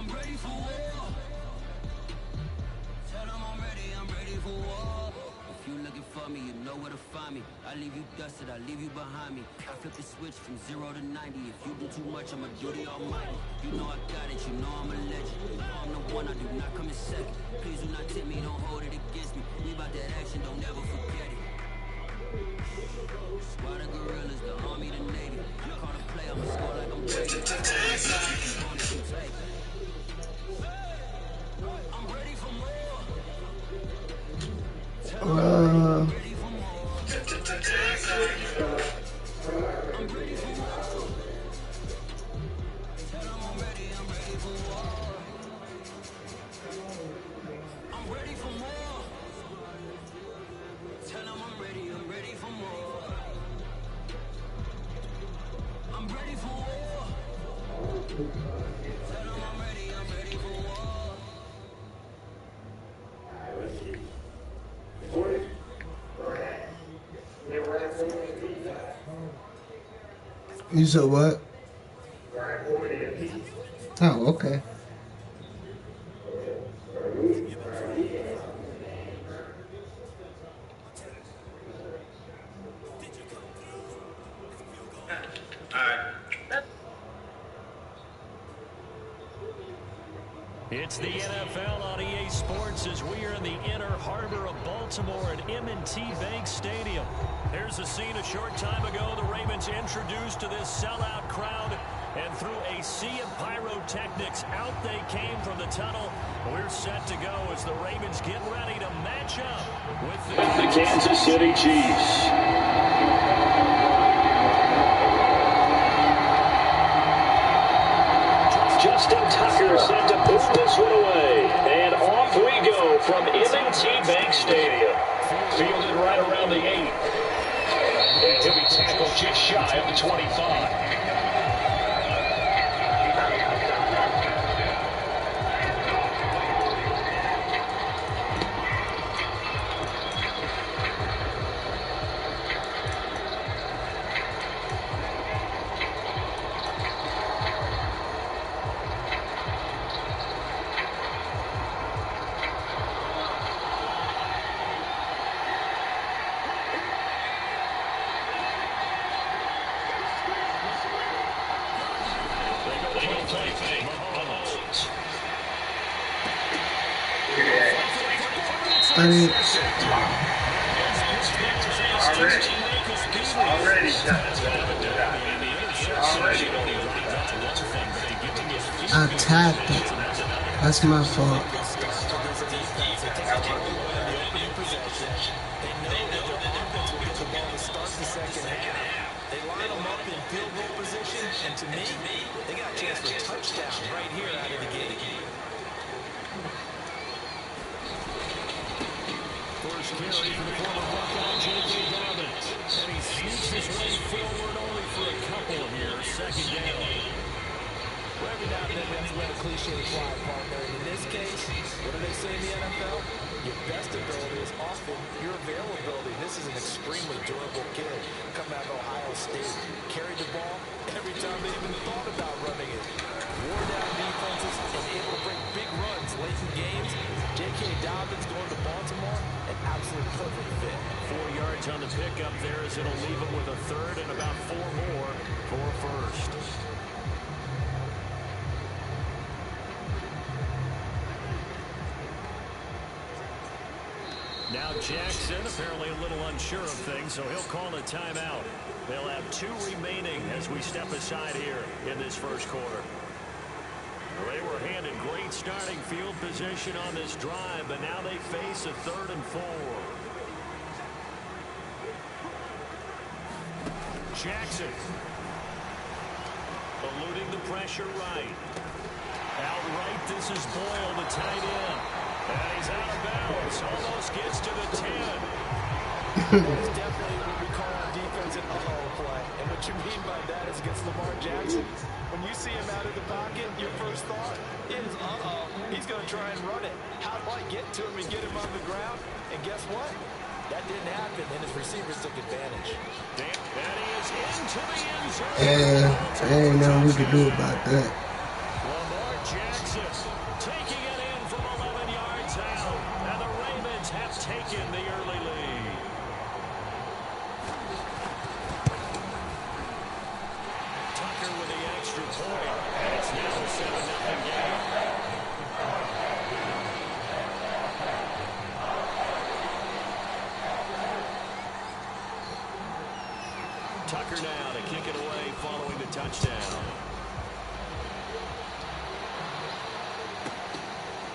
ready for war. Tell them I'm ready for war. If you looking for me, you know where to find me. I leave you dusted, I leave you behind me. I flip the switch from 0 to 90. If you do too much, I'ma do the almighty. You know I got it, you know I'm a legend. You know I'm the one, I do not come in second. Please do not tempt me, don't hold it against me. We about that action, don't ever forget it. Squad of gorillas, the army, the navy. You call the play, I'ma score like I'm Brady. I'm ready for more. I'm ready for more. I'm ready for more. Tell them I'm ready for war. I'm ready for more. Tell them I'm ready for more. I'm ready for war. Tell them I'm ready for war. You said what? Oh, okay. It's the NFL on EA Sports as we are in the inner harbor of Baltimore at M&T Bank Stadium. There's a scene a short time ago the Ravens introduced to this sellout crowd, and through a sea of pyrotechnics, out they came from the tunnel. We're set to go as the Ravens get ready to match up with the Kansas City Chiefs. Justin Tucker set to put this one away. And off we go from M&T Bank Stadium. Fielded right around the 8. And he'll be tackled just shy of the 25. I tapped it. That's my fault. They line them up in field goal position, and to me, they got a chance for a touchdown right here out of the gate. First carry for the former Buckeye, J.J. Dobbins. And he sneaks his way forward only for a couple here. Second down. Well, every now and then that's where the cliche fly, partner. In this case, what do they say in the NFL? Your best ability is often your availability. This is an extremely durable kid coming out of Ohio State. Carried the ball every time they even thought about running it. Wore down defenses and able to bring big runs late in games. J.K. Dobbins going to Baltimore, an absolute perfect fit. 4 yards on the pickup there as it'll leave him with a third and about 4 more for a first. Now Jackson apparently a little unsure of things, so he'll call a timeout. They'll have 2 remaining as we step aside here in this first quarter. They were handed great starting field position on this drive, but now they face a 3rd and 4. Jackson eluding the pressure right. Outright, this is Boyle, the tight end. And he's out of bounds. Almost gets to the 10. It's definitely what we call on defense an uh-oh play. And what you mean by that is against Lamar Jackson. When you see him out of the pocket, your first thought is, uh-oh, he's going to try and run it. How do I get to him and get him on the ground? And guess what? That didn't happen, and his receivers took advantage. That is into the end zone. Yeah, there ain't nothing we can do about that. Lamar Jackson Tucker now to kick it away following the touchdown.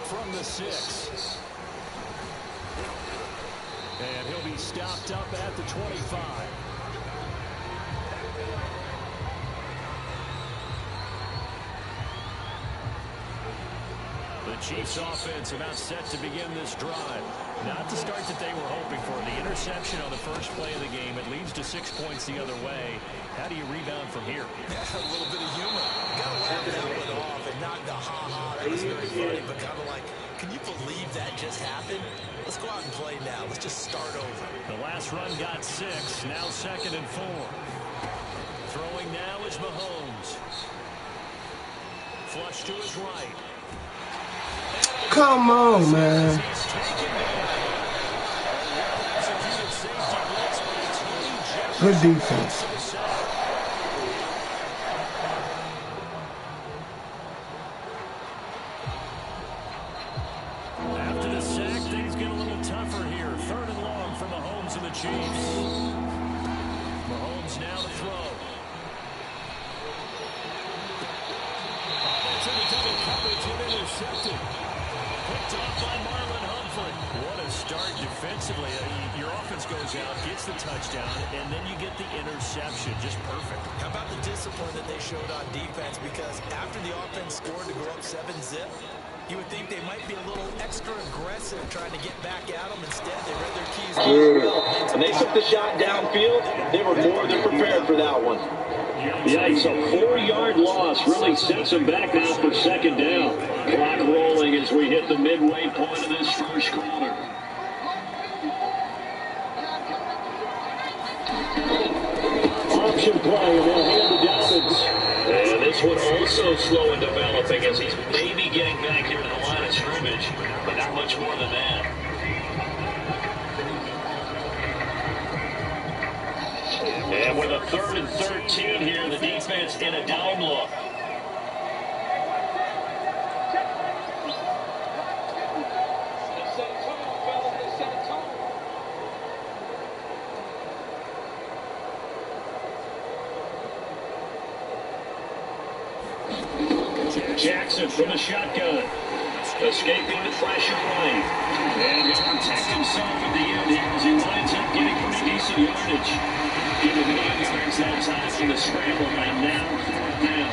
From the 6. And he'll be stopped up at the 25. The Chiefs offense about set to begin this drive. Not the start that they were hoping for. The interception on the first play of the game. It leads to 6 points the other way. How do you rebound from here? Yeah, a little bit of humor. Got to laugh that one off and not the ha-ha. That was very funny, but kind of like, can you believe that just happened? Let's go out and play now. Let's just start over. The last run got 6. Now 2nd and 4. Throwing now is Mahomes. Flush to his right. Come on, man. Good defense. After the sack, things get a little tougher here. 3rd and long for Mahomes and the Chiefs. Mahomes now to throw. It's in the double coverage and intercepted. Picked off by Marlon Humphrey. What a start defensively. Your offense goes out, gets the touchdown, and then you get the interception. Just perfect. How about the discipline that they showed on defense? Because after the offense scored to go up 7-zip, you would think they might be a little extra aggressive trying to get back at them. Instead, they read their keys. And they took the shot downfield. They were more than prepared for that one. Yikes, a 4-yard loss really sets them back now for 2nd down. Clock rolling as we hit the midway point of this first quarter. Option play, and they'll hand to Dobbins. And this one also slow in developing as he's maybe getting back here to the line of scrimmage, but not much more than that. And with a 3rd and 13 here, the defense in a down look. Jackson from the shotgun. Escaping the pressure right. And he'll protect himself at the end here as he winds up getting pretty decent yardage. Even the yards that time for the scramble right now. 4th down.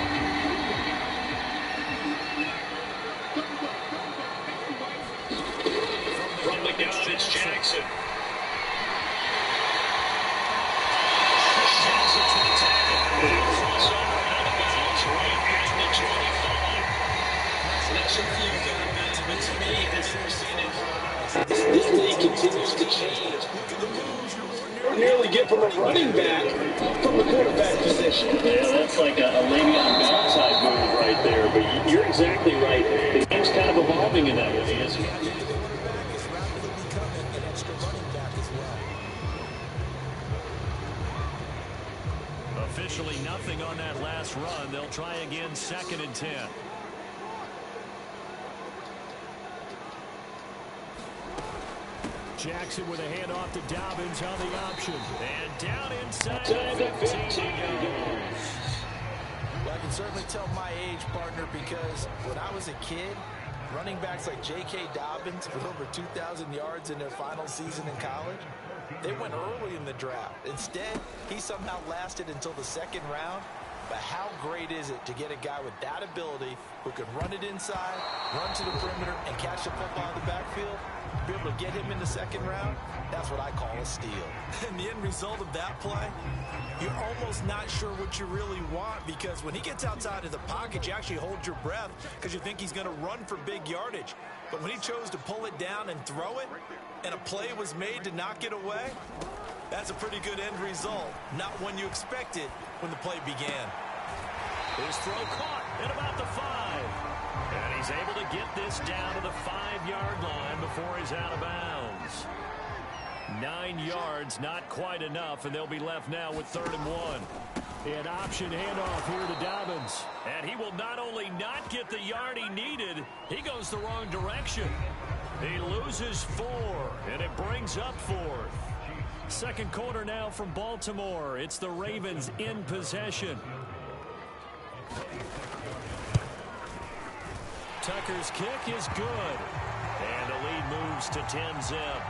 From the gun, it's Jackson. Jackson to the tackle. Crossover out of bounds right at the 25. That's a few good men to me. This league continues to change. Nearly get from a running back from the quarterback position. Yeah, that's like a Le'Veon Bell type move right there. But you're exactly right. The game's kind of evolving in that way, isn't it? Officially nothing on that last run. They'll try again 2nd and 10. Jackson with a handoff to Dobbins on the option. And down inside the 15 goes. Well, I can certainly tell my age, partner, because when I was a kid, running backs like J.K. Dobbins with over 2,000 yards in their final season in college, they went early in the draft. Instead, he somehow lasted until the 2nd round. But how great is it to get a guy with that ability who can run it inside, run to the perimeter, and catch the football in the backfield? Be able to get him in the 2nd round, that's what I call a steal. And the end result of that play, you're almost not sure what you really want, because when he gets outside of the pocket, you actually hold your breath because you think he's going to run for big yardage. But when he chose to pull it down and throw it, and a play was made to knock it away, that's a pretty good end result. Not one you expected when the play began. His throw caught at about the 5. And he's able to get this down to the 5-yard line before he's out of bounds. 9 yards, not quite enough, and they'll be left now with 3rd and 1. An option handoff here to Dobbins. And he will not only not get the yard he needed, he goes the wrong direction. He loses 4, and it brings up 4th. Second quarter now from Baltimore. It's the Ravens in possession. Tucker's kick is good. And the lead moves to 10-zip.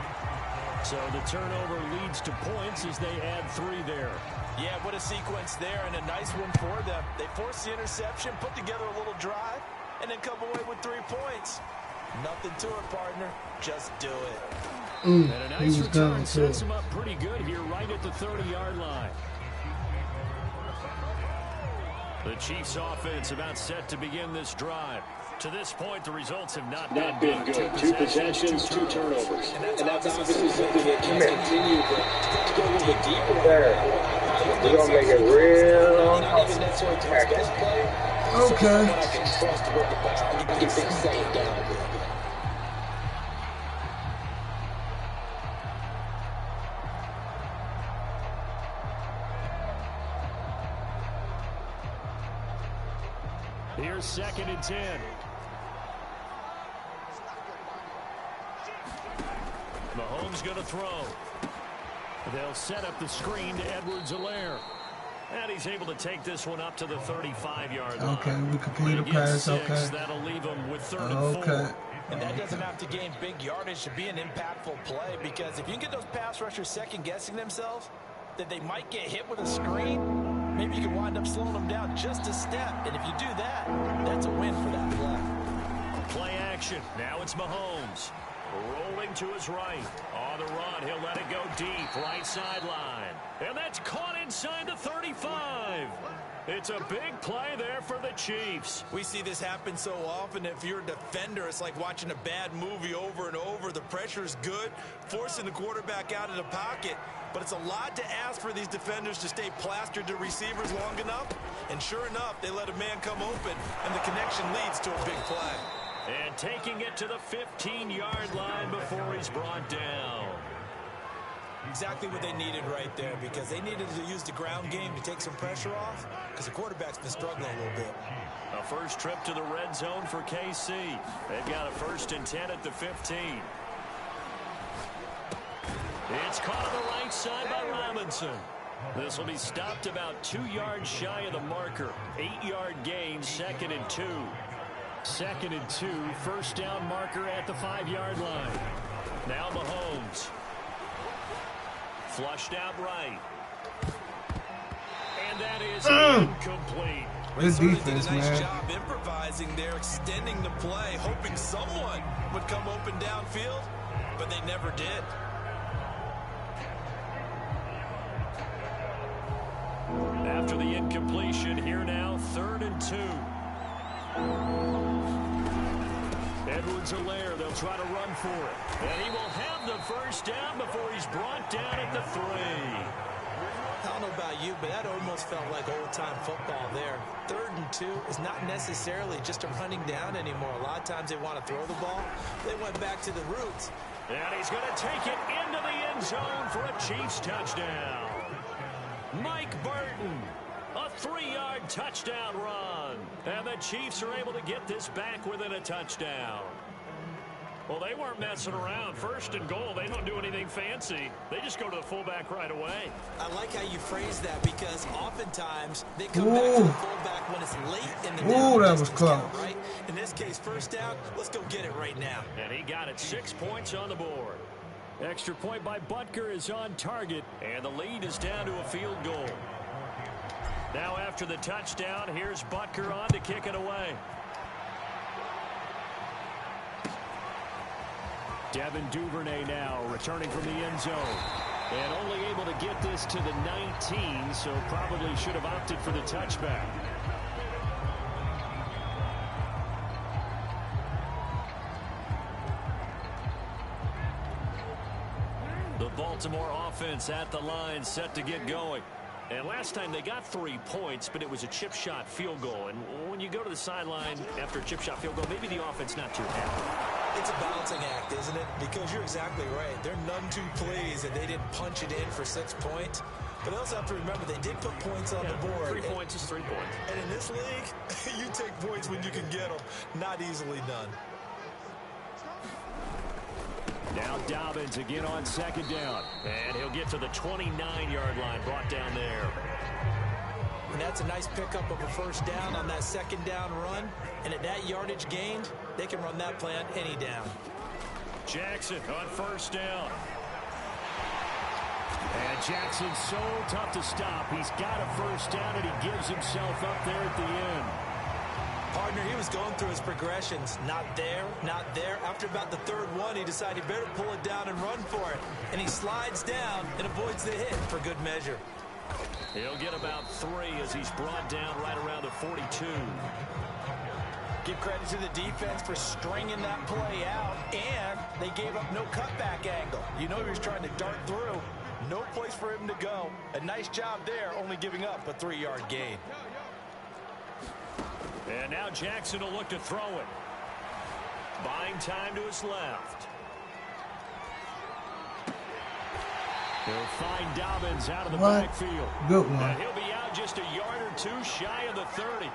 So the turnover leads to points as they add 3 there. Yeah, what a sequence there, and a nice one for them. They force the interception, put together a little drive, and then come away with 3 points. Nothing to it, partner. Just do it. And a nice return sets him up pretty good here right at the 30-yard line. The Chiefs offense about set to begin this drive. To this point, the results have not been good. 2 possessions, 2 turnovers. And that's obviously something that can continue, but to go a little bit deeper there. We're going to make it real. Not even necessarily to his best player. Okay. I can trust to work the ball. You can settle it down a bit. Here's 2nd and 10. Mahomes going to throw. They'll set up the screen to Edwards-Helaire. And he's able to take this one up to the 35-yard line. Okay, we complete a pass. Okay. That'll leave him with 3rd and 4. And that doesn't have to gain big yardage to be an impactful play, because if you can get those pass rushers second-guessing themselves, that they might get hit with a screen, maybe you can wind up slowing them down just a step. And if you do that, that's a win for that play. Play action. Now it's Mahomes. Rolling to his right. On the run, he'll let it go deep. Right sideline. And that's caught inside the 35. It's a big play there for the Chiefs. We see this happen so often. If you're a defender, it's like watching a bad movie over and over. The pressure's good, forcing the quarterback out of the pocket. But it's a lot to ask for these defenders to stay plastered to receivers long enough. And sure enough, they let a man come open, and the connection leads to a big play. And taking it to the 15-yard line before he's brought down. Exactly what they needed right there, because they needed to use the ground game to take some pressure off, because the quarterback's been struggling a little bit. A first trip to the red zone for KC. They've got a 1st and 10 at the 15. It's caught on the right side by Robinson. This will be stopped about 2 yards shy of the marker. 8-yard gain, 2nd and 2. 2nd and 2, first down marker at the 5-yard line. Now Mahomes. Flushed out right. And that is incomplete. Good defense, did a nice man. job improvising there, extending the play, hoping someone would come open downfield, but they never did. After the incompletion, here now, 3rd and 2. Edwards-Helaire, they'll try to run for it. And he will have the first down before he's brought down at the 3. I don't know about you, but that almost felt like old-time football there. 3rd and 2 is not necessarily just a running down anymore. A lot of times they want to throw the ball. They went back to the roots. And he's going to take it into the end zone for a Chiefs touchdown. Mike Burton, a 3-yard touchdown run. And the Chiefs are able to get this back within a touchdown. Well, they weren't messing around. 1st and goal, they don't do anything fancy. They just go to the fullback right away. I like how you phrase that, because oftentimes they come back to the fullback when it's late in the down. That was close. Count, right? In this case, 1st down, let's go get it right now. And he got it. 6 points on the board. Extra point by Butker is on target, and the lead is down to a field goal. Now after the touchdown, here's Butker on to kick it away. Devin Duvernay now returning from the end zone. And only able to get this to the 19, so probably should have opted for the touchback. The Baltimore offense at the line, set to get going. And last time they got 3 points, but it was a chip shot field goal. And when you go to the sideline after a chip shot field goal, maybe the offense not too happy. It's a balancing act, isn't it? Because you're exactly right. They're none too pleased that they didn't punch it in for 6 points. But they also have to remember they did put points on the board. 3 points is 3 points. And in this league, you take points when you can get them. Not easily done. Now Dobbins again on second down. And he'll get to the 29-yard line, brought down there. And that's a nice pickup of a first down on that second down run. And at that yardage gained, they can run that play on any down. Jackson on first down. And Jackson's so tough to stop. He's got a first down, and he gives himself up there at the end. Partner, he was going through his progressions. Not there, not there. After about the third one, he decided he better pull it down and run for it. And he slides down and avoids the hit for good measure. He'll get about 3 as he's brought down right around the 42. Give credit to the defense for stringing that play out, and they gave up no cutback angle. You know he was trying to dart through. No place for him to go. A nice job there, only giving up a 3-yard gain. And now Jackson will look to throw it. Buying time to his left. He'll find Dobbins out of the backfield. Good one. And he'll be out just a yard or 2 shy of the 30.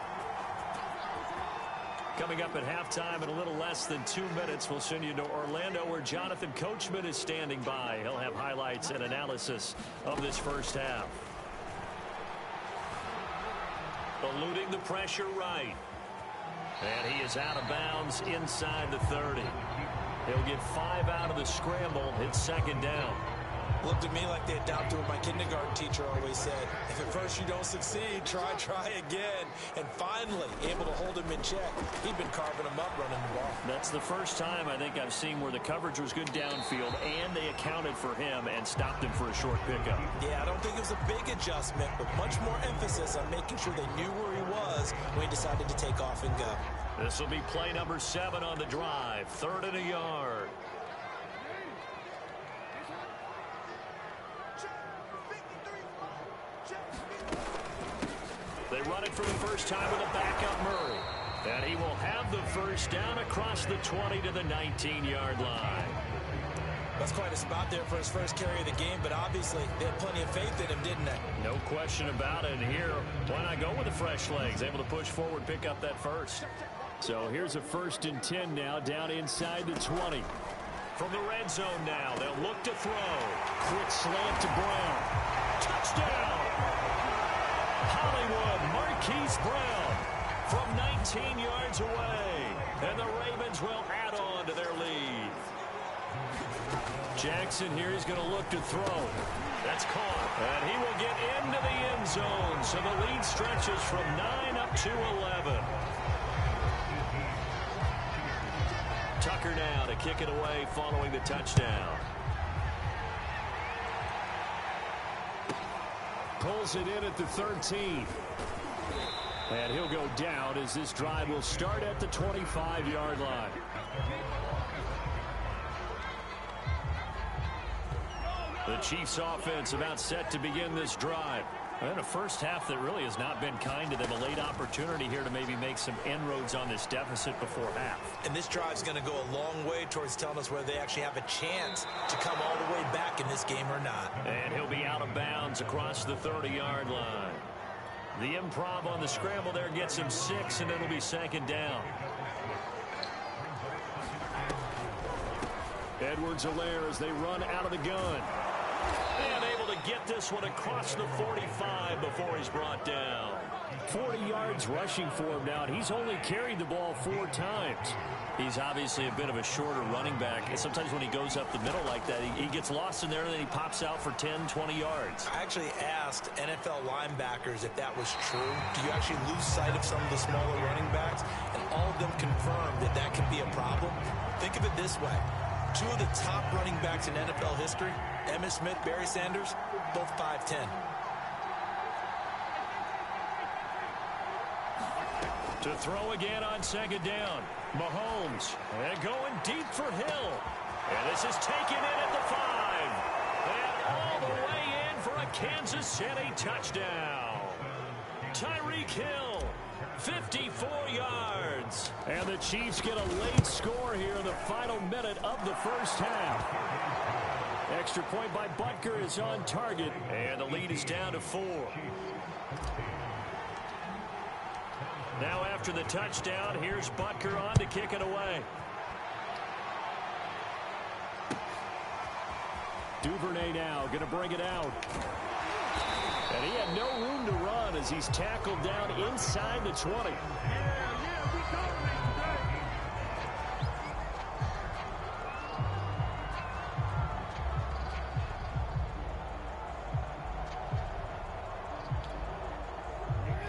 Coming up at halftime in a little less than 2 minutes, we'll send you to Orlando where Jonathan Coachman is standing by. He'll have highlights and analysis of this first half. Eluding the pressure right. And he is out of bounds inside the 30. He'll get 5 out of the scramble. It's second down. Looked at me like they adopted what my kindergarten teacher always said. If at first you don't succeed, try again. And finally, able to hold him in check. He'd been carving him up running the ball. That's the first time I think I've seen where the coverage was good downfield and they accounted for him and stopped him for a short pickup. Yeah, I don't think it was a big adjustment, but much more emphasis on making sure they knew where he was when he decided to take off and go. This will be play number 7 on the drive. 3rd and a yard. They run it for the first time with a backup Murray. And he will have the first down across the 20 to the 19-yard line. That's quite a spot there for his first carry of the game, but obviously they had plenty of faith in him, didn't they? No question about it. And here, why not go with the fresh legs? Able to push forward, pick up that first. So here's a 1st and 10 now, down inside the 20. From the red zone now, they'll look to throw. Quick slant to Brown. Touchdown! Hollywood Marquise Brown from 19 yards away. And the Ravens will add on to their lead. Jackson here is going to look to throw. That's caught. And he will get into the end zone. So the lead stretches from 9 up to 11. Tucker now to kick it away following the touchdown. Pulls it in at the 13. And he'll go down as this drive will start at the 25-yard line. The Chiefs offense about set to begin this drive. And a first half that really has not been kind to them. A late opportunity here to maybe make some inroads on this deficit before half. And this drive's going to go a long way towards telling us whether they actually have a chance to come all the way back in this game or not. And he'll be out of bounds across the 30-yard line. The improv on the scramble there gets him 6, and it'll be second down. Edwards-Helaire as they run out of the gun. And able to get this one across the 45 before he's brought down. 40 yards rushing for him now, and he's only carried the ball 4 times. He's obviously a bit of a shorter running back, and sometimes when he goes up the middle like that, he gets lost in there, and then he pops out for 10, 20 yards. I actually asked NFL linebackers if that was true. Do you actually lose sight of some of the smaller running backs? And all of them confirmed that that could be a problem. Think of it this way. 2 of the top running backs in NFL history, Emmitt Smith, Barry Sanders, both 5'10". To throw again on second down. Mahomes, and going deep for Hill. And this is taken in at the 5. And all the way in for a Kansas City touchdown. Tyreek Hill, 54 yards. And the Chiefs get a late score here in the final minute of the first half. Extra point by Butker is on target, and the lead is down to 4. Now after the touchdown, here's Butker on to kick it away. Duvernay now going to bring it out. And he had no room to run as he's tackled down inside the 20.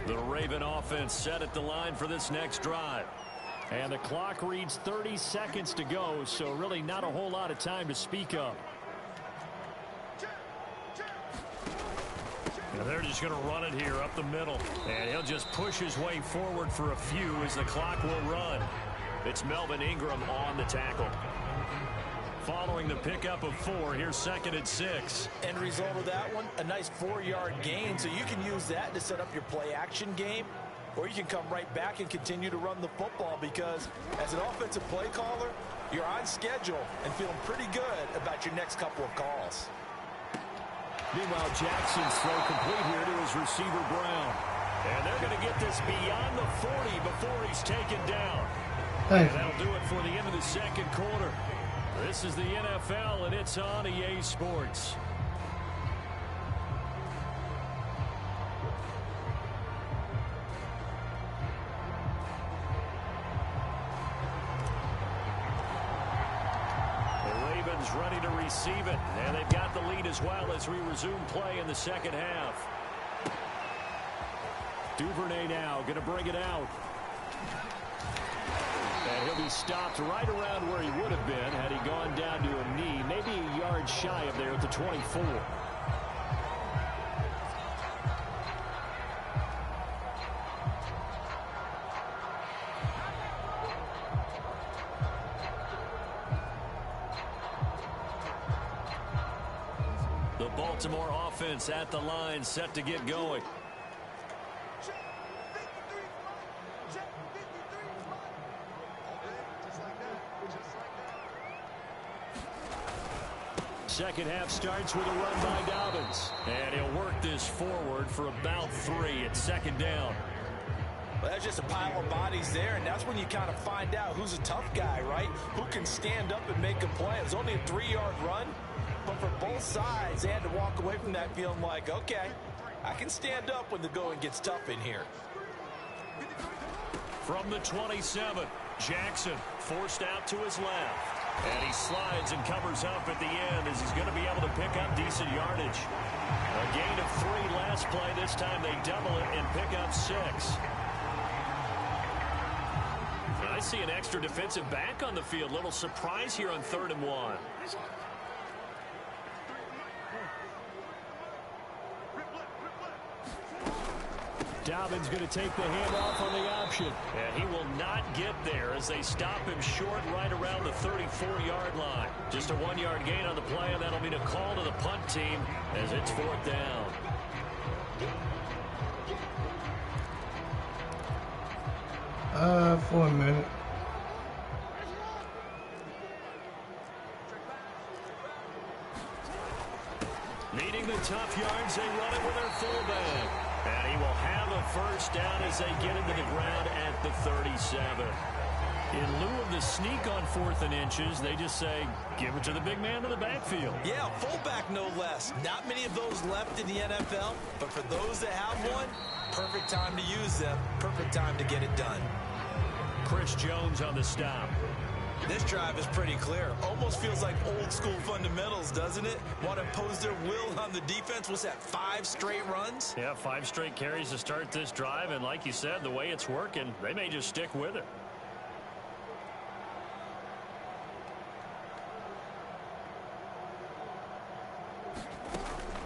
The Raven offense set at the line for this next drive. And the clock reads 30 seconds to go, so really not a whole lot of time to speak of. And they're just going to run it here up the middle. And he'll just push his way forward for a few as the clock will run. It's Melvin Ingram on the tackle. Following the pickup of 4, here's 2nd and 6. End result of that one, a nice 4-yard gain. So you can use that to set up your play-action game, or you can come right back and continue to run the football because as an offensive play caller, you're on schedule and feeling pretty good about your next couple of calls. Meanwhile, Jackson's throw complete here to his receiver, Brown. And they're going to get this beyond the 40 before he's taken down. And that'll do it for the end of the second quarter. This is the NFL, and it's on EA Sports. Ready to receive it, and they've got the lead as well as we resume play in the second half. Duvernay now going to bring it out. And he'll be stopped right around where he would have been had he gone down to a knee, maybe a yard shy of there at the 24. Baltimore offense at the line, set to get going. Second half starts with a run by Dobbins. And he'll work this forward for about 3 at 2nd down. Well, that's just a pile of bodies there, and that's when you kind of find out who's a tough guy, right? Who can stand up and make a play. It was only a 3-yard run. But for both sides, they had to walk away from that feeling like, okay, I can stand up when the going gets tough in here. From the 27, Jackson forced out to his left. And he slides and covers up at the end as he's going to be able to pick up decent yardage. A gain of 3 last play. This time they double it and pick up 6. I see an extra defensive back on the field. Little surprise here on 3rd and 1. Dobbins going to take the handoff on the option. And he will not get there as they stop him short right around the 34-yard line. Just a 1-yard gain on the play, and that'll mean a call to the punt team as it's 4th down. For a minute. Needing the tough yards, they run it with their fullback. And he will have a first down as they get into the ground at the 37. In lieu of the sneak on 4th and inches, they just say, give it to the big man in the backfield. Yeah, fullback no less. Not many of those left in the NFL, but for those that have one, perfect time to use them, perfect time to get it done. Chris Jones on the stop. This drive is pretty clear. Almost feels like old school fundamentals, doesn't it? Want to impose their will on the defense. What's that, 5 straight runs? Yeah, 5 straight carries to start this drive. And like you said, the way it's working, they may just stick with it.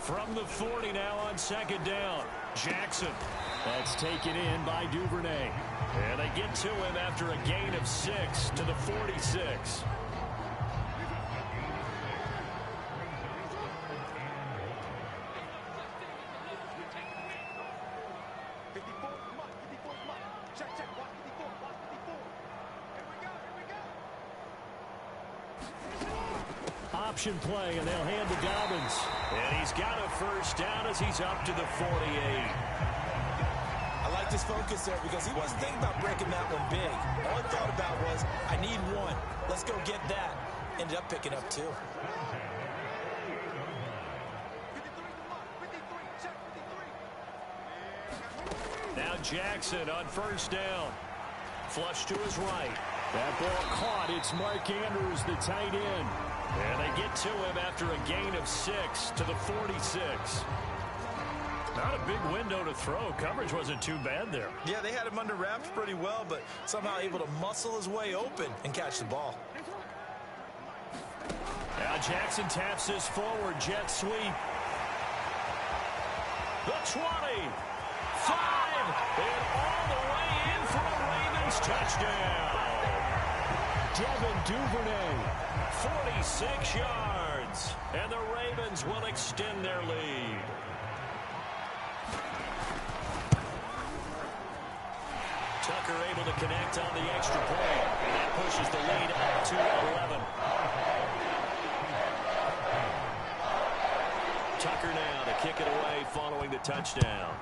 From the 40 now on 2nd down. Jackson. That's taken in by Duvernay. And they get to him after a gain of 6 to the 46. option play, and they'll hand to Dobbins. And he's got a first down as he's up to the 48. I like his focus there because he wasn't thinking about breaking that one big. All he thought about was, I need one. Let's go get that. Ended up picking up 2. Now Jackson on first down. Flush to his right. That ball caught. It's Mark Andrews, the tight end. And they get to him after a gain of 6 to the 46. Not a big window to throw. Coverage wasn't too bad there. Yeah, they had him under wraps pretty well, but somehow able to muscle his way open and catch the ball. Now Jackson taps this forward. Jet sweep. The 20. 5. And all the way in for a Ravens touchdown. Devin Duvernay. 46 yards. And the Ravens will extend their lead. Tucker able to connect on the extra point. And that pushes the lead up to 11. Tucker now to kick it away following the touchdown.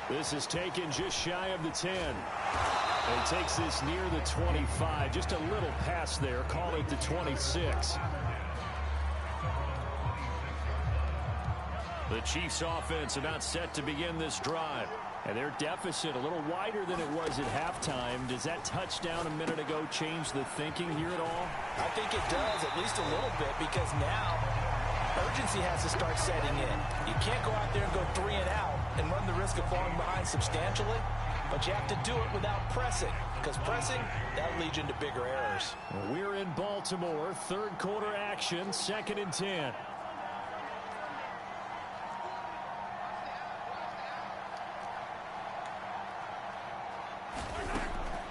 This is taken just shy of the 10. And takes this near the 25. Just a little pass there. Call it the 26. The Chiefs offense about set to begin this drive. And their deficit a little wider than it was at halftime. Does that touchdown a minute ago change the thinking here at all? I think it does, at least a little bit, because now urgency has to start setting in. You can't go out there and go 3 and out and run the risk of falling behind substantially, but you have to do it without pressing, because pressing, that leads you into bigger errors. Well, we're in Baltimore, third quarter action, 2nd and 10.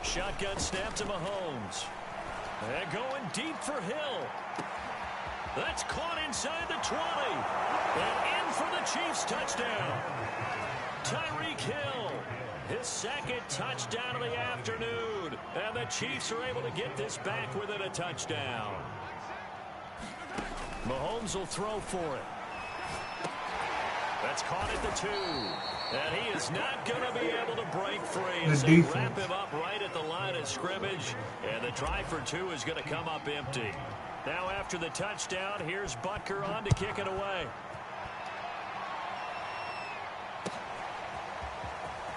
Shotgun snap to Mahomes. They're going deep for Hill. That's caught inside the 20. And in for the Chiefs touchdown. Tyreek Hill, his 2nd touchdown of the afternoon. And the Chiefs are able to get this back within a touchdown. Mahomes will throw for it. That's caught at the 2. And he is not going to be able to break free as they wrap him up right at the line of scrimmage. And the try for 2 is going to come up empty. Now after the touchdown, here's Butker on to kick it away.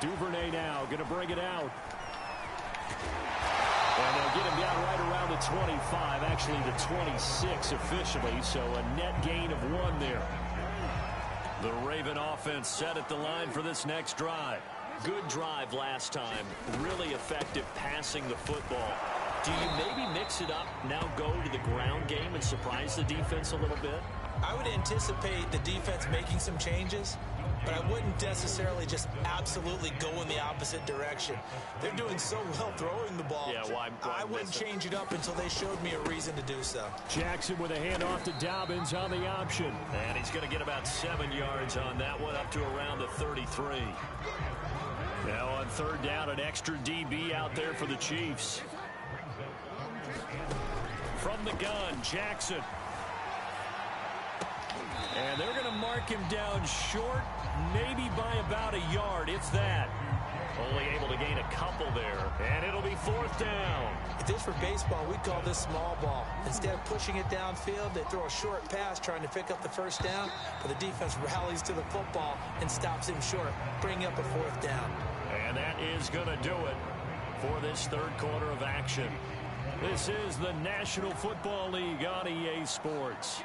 Duvernay now going to bring it out. And they'll get him down right around the 25, actually the 26 officially, so a net gain of 1 there. The Raven offense set at the line for this next drive. Good drive last time. Really effective passing the football. Do you maybe mix it up, now go to the ground game and surprise the defense a little bit? I would anticipate the defense making some changes, but I wouldn't necessarily just absolutely go in the opposite direction. They're doing so well throwing the ball. Yeah, why I wouldn't change it up until they showed me a reason to do so. Jackson with a handoff to Dobbins on the option. And he's going to get about 7 yards on that one, up to around the 33. Now on 3rd down, an extra DB out there for the Chiefs. From the gun, Jackson. And they're going to mark him down short, maybe by about a yard, if that. Only able to gain a couple there, and it'll be 4th down. If this were baseball, we'd call this small ball. Instead of pushing it downfield, they throw a short pass trying to pick up the 1st down, but the defense rallies to the football and stops him short, bringing up a 4th down. And that is going to do it for this 3rd quarter of action. This is the National Football League on EA Sports.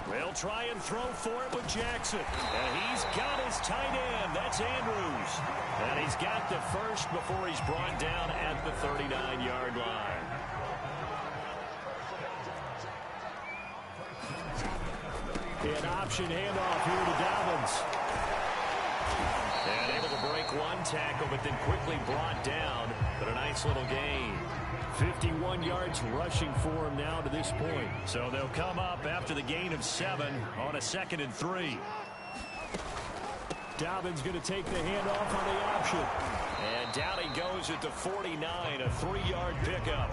They'll try and throw for it with Jackson. And he's got his tight end. That's Andrews. And he's got the first before he's brought down at the 39-yard line. An option handoff here to Dobbins. And able to break 1 tackle, but then quickly brought down. But a nice little gain. 51 yards rushing for him now to this point. So they'll come up after the gain of 7 on a 2nd and 3. Dobbins going to take the handoff on the option. And down he goes at the 49, a 3-yard pickup.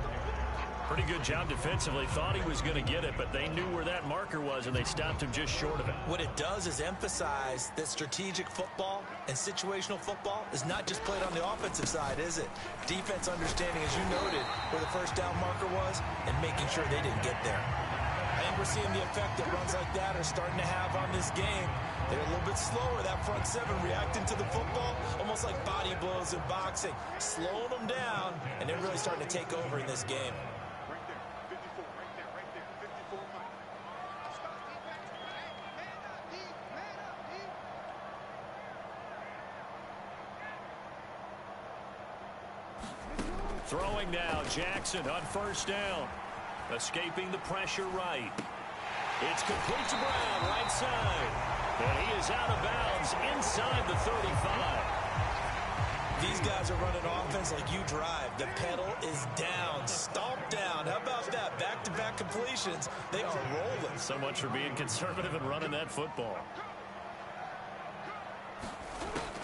Pretty good job defensively. Thought he was going to get it, but they knew where that marker was, and they stopped him just short of it. What it does is emphasize that strategic football and situational football is not just played on the offensive side, is it? Defense understanding, as you noted, where the first down marker was and making sure they didn't get there. I think we're seeing the effect that runs like that are starting to have on this game. They're a little bit slower, that front seven, reacting to the football, almost like body blows in boxing, slowing them down, and they're really starting to take over in this game. Throwing now, Jackson on first down. Escaping the pressure right. It's complete to Brown, right side. And he is out of bounds inside the 35. These guys are running offense like you drive. The pedal is down, stomped down. How about that? Back-to-back completions. They are rolling. So much for being conservative and running that football.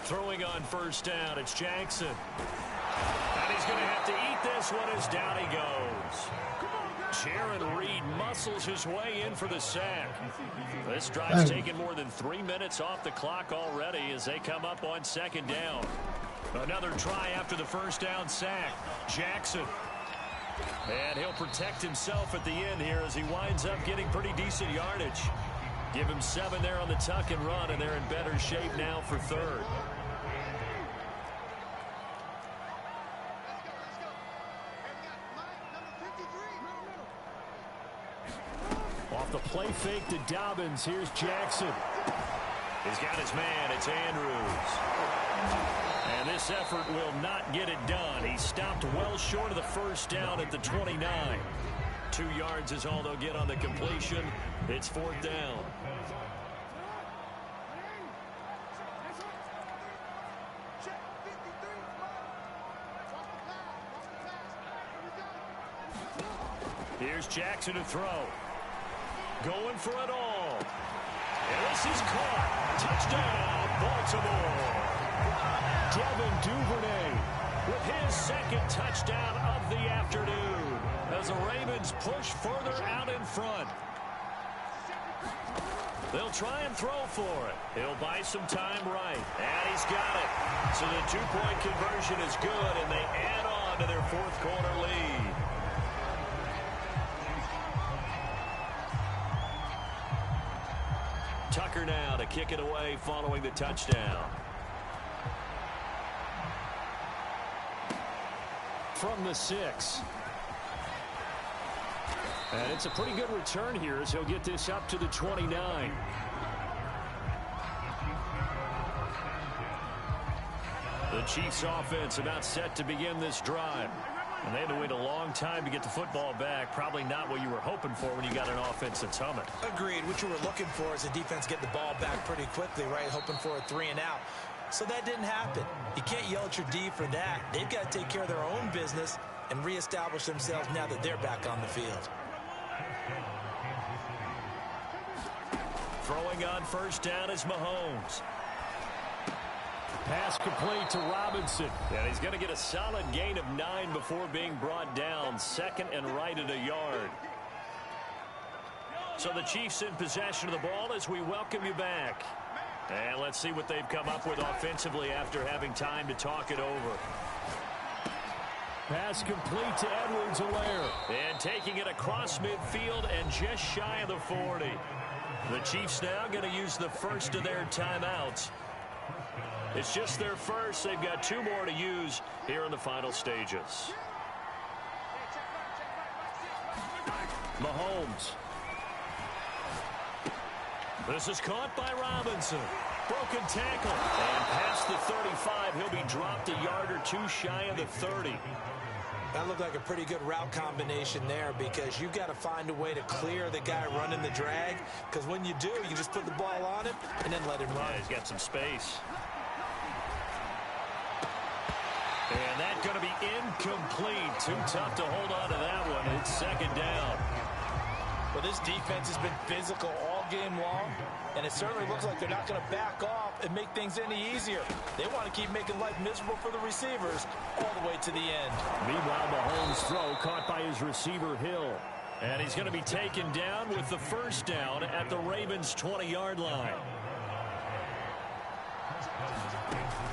Throwing on first down, it's Jackson. And he's going to have to eat this one as down he goes. Jaron Reed muscles his way in for the sack. This drive's taken more than 3 minutes off the clock already as they come up on second down. Another try after the first down sack. Jackson. And he'll protect himself at the end here as he winds up getting pretty decent yardage. Give him 7 there on the tuck and run, and they're in better shape now for third. Off the play fake to Dobbins. Here's Jackson. He's got his man. It's Andrews. And this effort will not get it done. He stopped well short of the first down at the 29. 2 yards is all they'll get on the completion. It's fourth down. Here's Jackson to throw. Going for it all. And this is caught. Touchdown, Baltimore. Devin Duvernay with his second touchdown of the afternoon as the Ravens push further out in front. They'll try and throw for it. He'll buy some time right. And he's got it. So the 2-point conversion is good, and they add on to their fourth quarter lead. Tucker now to kick it away following the touchdown. From the 6. And it's a pretty good return here as he'll get this up to the 29. The Chiefs offense about set to begin this drive. And they had to wait a long time to get the football back. Probably not what you were hoping for when you got an offense that's humming. Agreed. What you were looking for is a defense getting the ball back pretty quickly, right? Hoping for a 3 and out. So that didn't happen. You can't yell at your D for that. They've got to take care of their own business and reestablish themselves now that they're back on the field. Throwing on first down is Mahomes. Pass complete to Robinson. And he's going to get a solid gain of 9 before being brought down. Second and right at a yard. So the Chiefs in possession of the ball as we welcome you back. And let's see what they've come up with offensively after having time to talk it over. Pass complete to Edwards-Helaire. And taking it across midfield and just shy of the 40. The Chiefs now going to use the first of their timeouts. It's just their first. They've got 2 more to use here in the final stages. Mahomes. This is caught by Robinson. Broken tackle. And past the 35, he'll be dropped a yard or 2 shy of the 30. That looked like a pretty good route combination there because you've got to find a way to clear the guy running the drag. Because when you do, you just put the ball on him and then let him run. Yeah, he's got some space. And that's going to be incomplete. Too tough to hold on to that one. It's second down. Well, this defense has been physical all game long, and it certainly looks like they're not going to back off and make things any easier. They want to keep making life miserable for the receivers all the way to the end. Meanwhile, Mahomes' throw caught by his receiver, Hill. And he's going to be taken down with the first down at the Ravens' 20-yard line.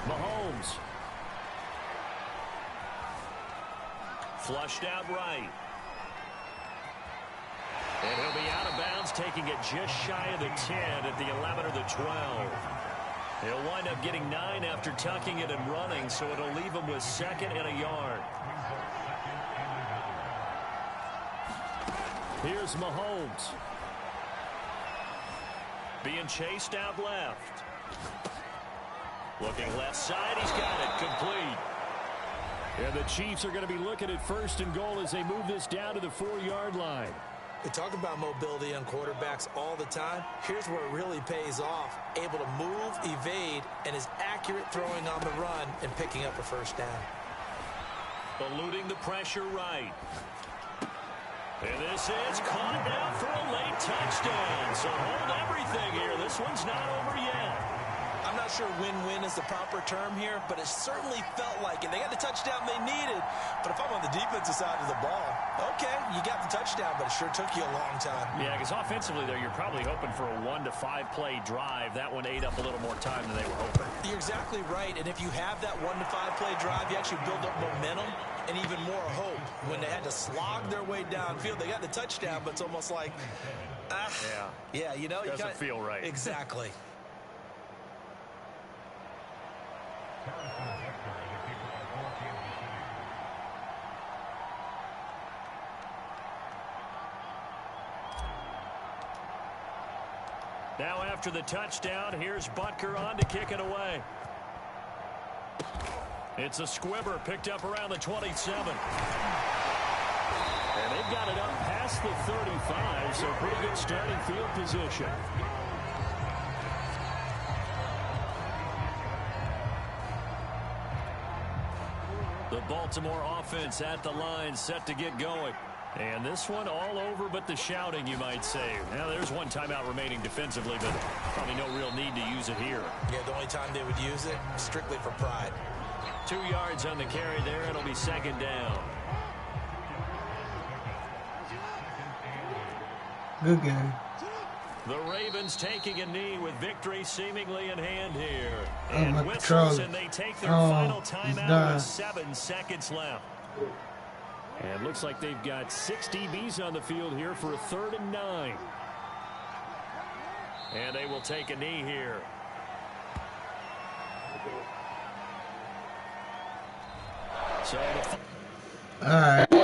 Mahomes. Flushed out right. And he'll be out of bounds, taking it just shy of the 10 at the 11 or the 12. He'll wind up getting 9 after tucking it and running, so it'll leave him with 2nd and a yard. Here's Mahomes. Being chased out left. Looking left side, he's got it, complete. And the Chiefs are going to be looking at 1st and goal as they move this down to the 4-yard line. We talk about mobility on quarterbacks all the time. Here's where it really pays off. Able to move, evade, and is accurate throwing on the run and picking up a first down. Eluding the pressure right. And this is caught down for a late touchdown. So hold everything here. This one's not over yet. I'm not sure win-win is the proper term here, but it certainly felt like it. They got the touchdown they needed, but if I'm on the defensive side of the ball, okay, you got the touchdown, but it sure took you a long time. Yeah, because offensively, though, you're probably hoping for a 1 to 5 play drive. That one ate up a little more time than they were hoping. You're exactly right, and if you have that 1 to 5 play drive, you actually build up momentum and even more hope. When they had to slog their way downfield, they got the touchdown, but it's almost like, yeah, you know, doesn't feel right. Exactly. Now after the touchdown, here's Butker on to kick it away. It's a squibber picked up around the 27. And they've got it up past the 35, so pretty good starting field position. The Baltimore offense at the line, set to get going. And this one all over but the shouting, you might say. Now, there's one timeout remaining defensively, but probably no real need to use it here. Yeah, the only time they would use it, strictly for pride. 2 yards on the carry there. It'll be 2nd down. Good game. The Ravens taking a knee with victory seemingly in hand here. Oh, And my whistles, controller. and they take their Oh, final he's timeout done. with 7 seconds left. And looks like they've got 6 DBs on the field here for a 3rd and 9. And they will take a knee here. So All right.